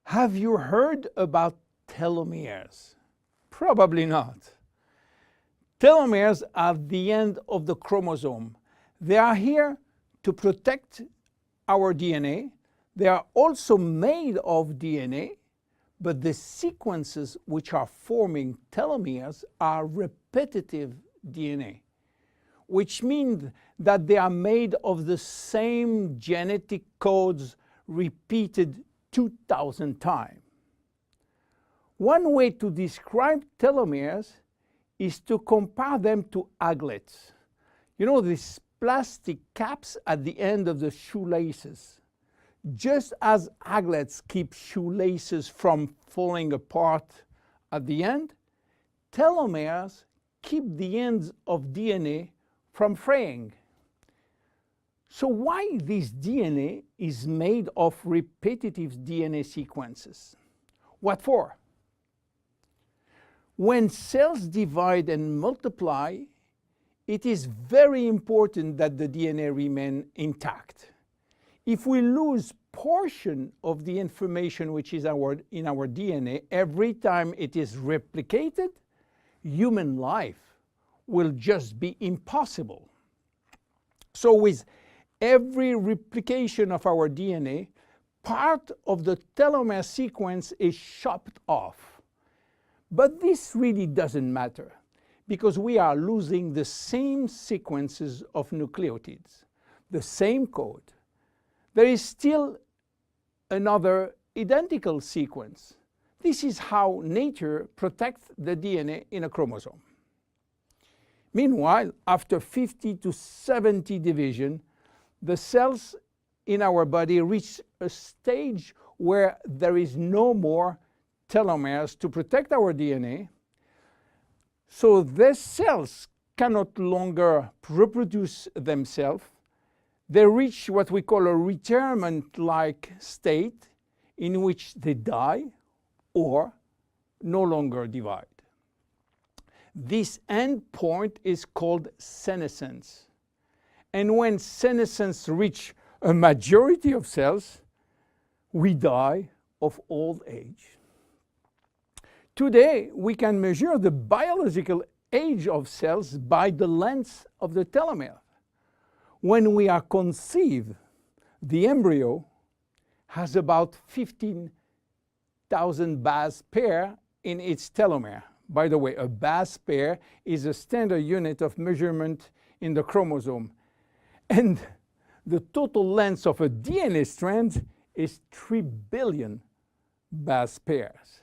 Have you heard about telomeres? Probably not. Telomeres are the end of the chromosome. They are here to protect our DNA. They are also made of DNA, but the sequences which are forming telomeres are repetitive DNA, which means that they are made of the same genetic codes repeated 2,000 times. One way to describe telomeres is to compare them to aglets. You know, these plastic caps at the end of the shoelaces. Just as aglets keep shoelaces from falling apart at the end, telomeres keep the ends of DNA from fraying. So why this DNA is made of repetitive DNA sequences? What for? When cells divide and multiply, it is very important that the DNA remain intact. If we lose portion of the information which is in our DNA every time it is replicated, human life will just be impossible. So with every replication of our DNA, part of the telomere sequence is chopped off. But this really doesn't matter, because we are losing the same sequences of nucleotides, the same code. There is still another identical sequence. This is how nature protects the DNA in a chromosome. Meanwhile, after 50 to 70 division, the cells in our body reach a stage where there is no more telomeres to protect our DNA. So these cells cannot longer reproduce themselves. They reach what we call a retirement-like state in which they die or no longer divide. This end point is called senescence. And when senescence reaches a majority of cells, we die of old age. Today, we can measure the biological age of cells by the length of the telomere. When we are conceived, the embryo has about 15,000 base pair in its telomere. By the way, a base pair is a standard unit of measurement in the chromosome. And the total length of a DNA strand is 3 billion base pairs.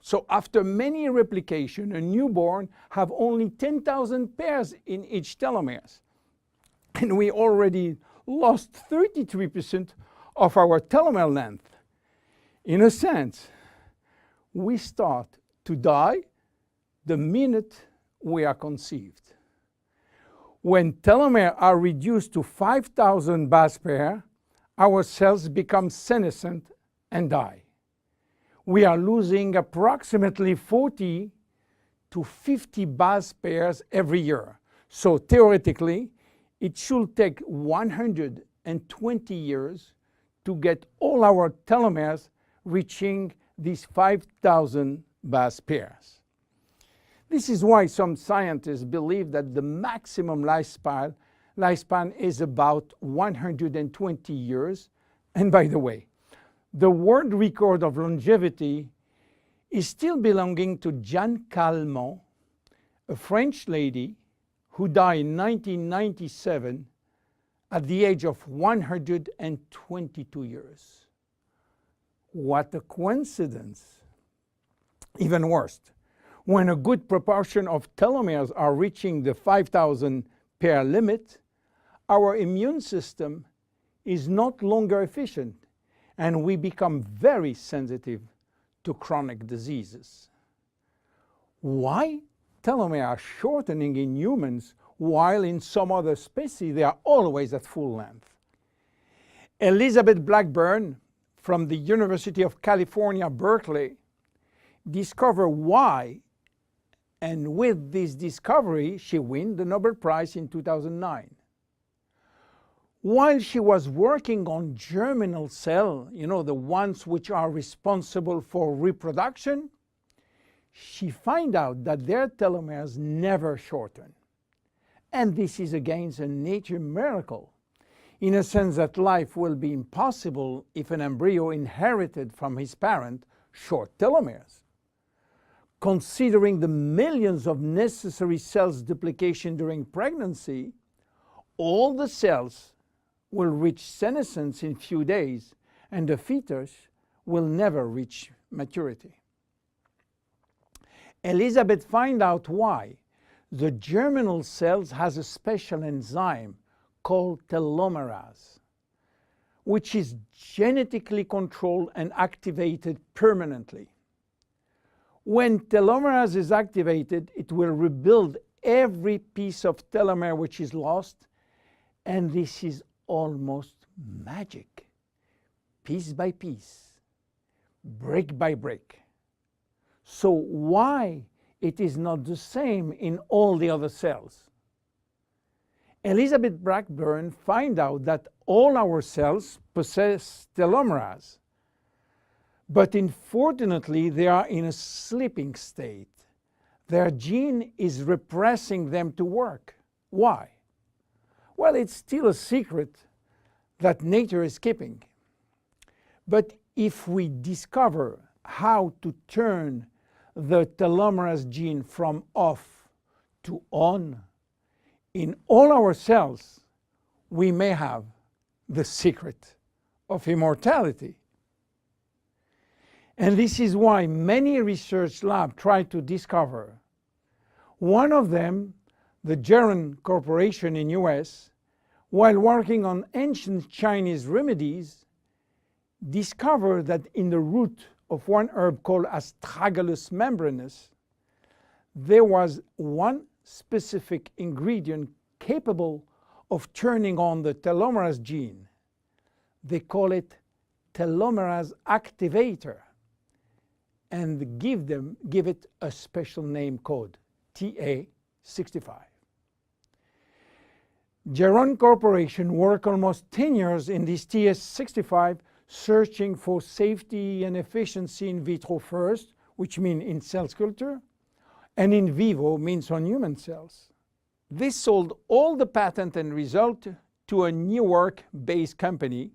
So after many replication, a newborn have only 10,000 pairs in each telomeres. And we already lost 33% of our telomere length. In a sense, we start to die the minute we are conceived. When telomeres are reduced to 5,000 base pairs, our cells become senescent and die. We are losing approximately 40 to 50 base pairs every year. So theoretically, it should take 120 years to get all our telomeres reaching these 5,000 base pairs. This is why some scientists believe that the maximum lifespan is about 120 years. And by the way, the world record of longevity is still belonging to Jeanne Calment, a French lady who died in 1997 at the age of 122 years. What a coincidence! Even worse, when a good proportion of telomeres are reaching the 5,000 pair limit, our immune system is not longer efficient, and we become very sensitive to chronic diseases. Why telomeres are shortening in humans while in some other species they are always at full length? Elizabeth Blackburn from the University of California, Berkeley, discovered why, and with this discovery she won the Nobel Prize in 2009. While she was working on germinal cell, the ones which are responsible for reproduction, she found out that their telomeres never shorten. And this is again a nature miracle, in a sense that life will be impossible if an embryo inherited from his parent short telomeres. Considering the millions of necessary cells duplication during pregnancy, all the cells will reach senescence in few days, and the fetus will never reach maturity. Elizabeth found out why. The germinal cells has a special enzyme called telomerase, which is genetically controlled and activated permanently. When telomerase is activated, it will rebuild every piece of telomere which is lost, and this is almost magic. Piece by piece, brick by brick. So why it is not the same in all the other cells? Elizabeth Blackburn found out that all our cells possess telomerase, but unfortunately they are in a sleeping state. Their gene is repressing them to work. Why? Well, it's still a secret that nature is keeping. But if we discover how to turn the telomerase gene from off to on in all our cells, we may have the secret of immortality. And this is why many research labs try to discover. One of them, the Geron Corporation in US, while working on ancient Chinese remedies, discovered that in the root of one herb called Astragalus membranus, there was one specific ingredient capable of turning on the telomerase gene. They call it telomerase activator, and give it a special name code, TA65. Geron Corporation worked almost 10 years in this TA65, searching for safety and efficiency in vitro first, which means in cell culture, and in vivo means on human cells. They sold all the patent and result to a New York-based company,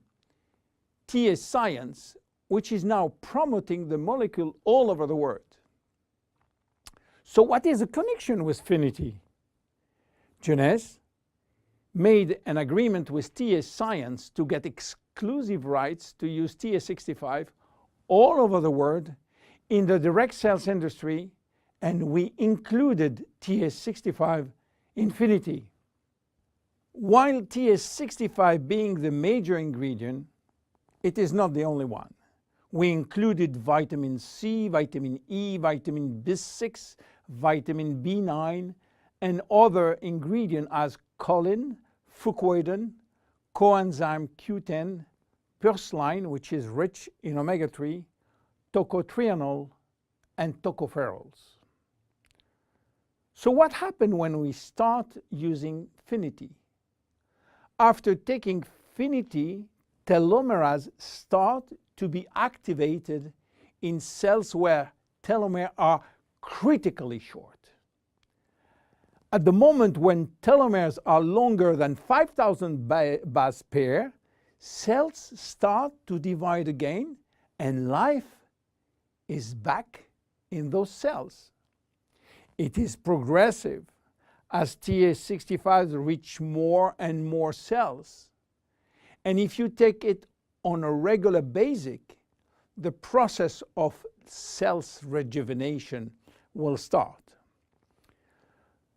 TA Science, which is now promoting the molecule all over the world. So what is the connection with Finity? Jeunesse made an agreement with TA Science to get exclusive rights to use TA65 all over the world in the direct cells industry, and we included TA65 Infinity. While TA65 being the major ingredient, it is not the only one. We included vitamin C, vitamin E, vitamin B6, vitamin B9, and other ingredients as choline, fucoidan, coenzyme Q10, purslane, which is rich in omega-3, tocotrienol, and tocopherols. So what happened when we start using Finity? After taking Finity, telomerase start to be activated in cells where telomeres are critically short. At the moment when telomeres are longer than 5,000 base pair, cells start to divide again, and life is back in those cells. It is progressive as TA65 reach more and more cells. And if you take it on a regular basis, the process of cells rejuvenation will start.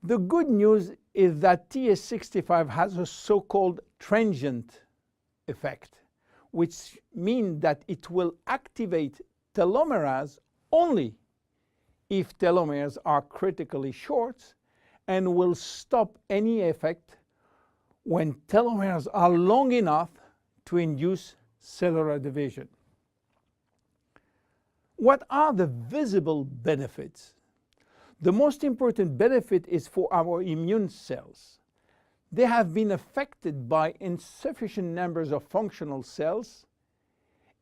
The good news is that TA65 has a so-called transient effect, which means that it will activate telomerase only if telomeres are critically short, and will stop any effect when telomeres are long enough to induce cellular division. What are the visible benefits? The most important benefit is for our immune cells. they have been affected by insufficient numbers of functional cells,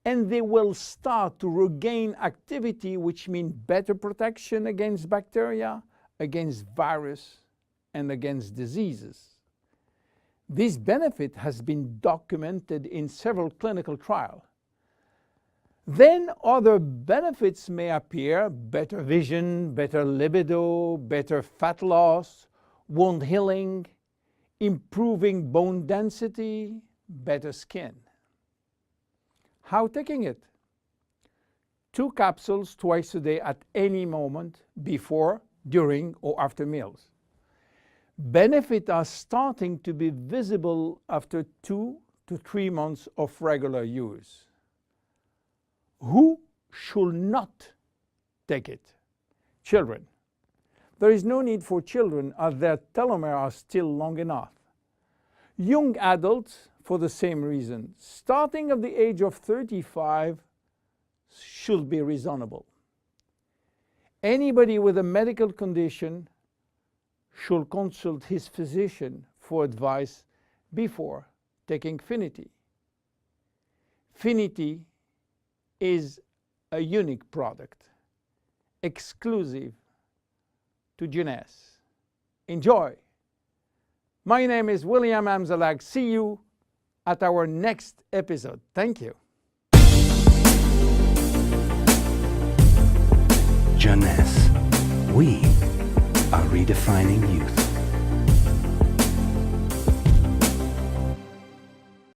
and they will start to regain activity, which means better protection against bacteria, against virus, and against diseases. This benefit has been documented in several clinical trials. Then other benefits may appear: better vision, better libido, better fat loss, wound healing, improving bone density, better skin. How taking it? 2 capsules twice a day at any moment, before, during, or after meals. Benefits are starting to be visible after 2 to 3 months of regular use. Who should not take it? Children. There is no need for children, as their telomeres are still long enough. Young adults, for the same reason, starting at the age of 35, should be reasonable. Anybody with a medical condition should consult his physician for advice before taking Finity. Finity is a unique product, exclusive to Jeunesse. Enjoy! My name is William Amzalag. See you at our next episode. Thank you. Jeunesse. We are redefining youth.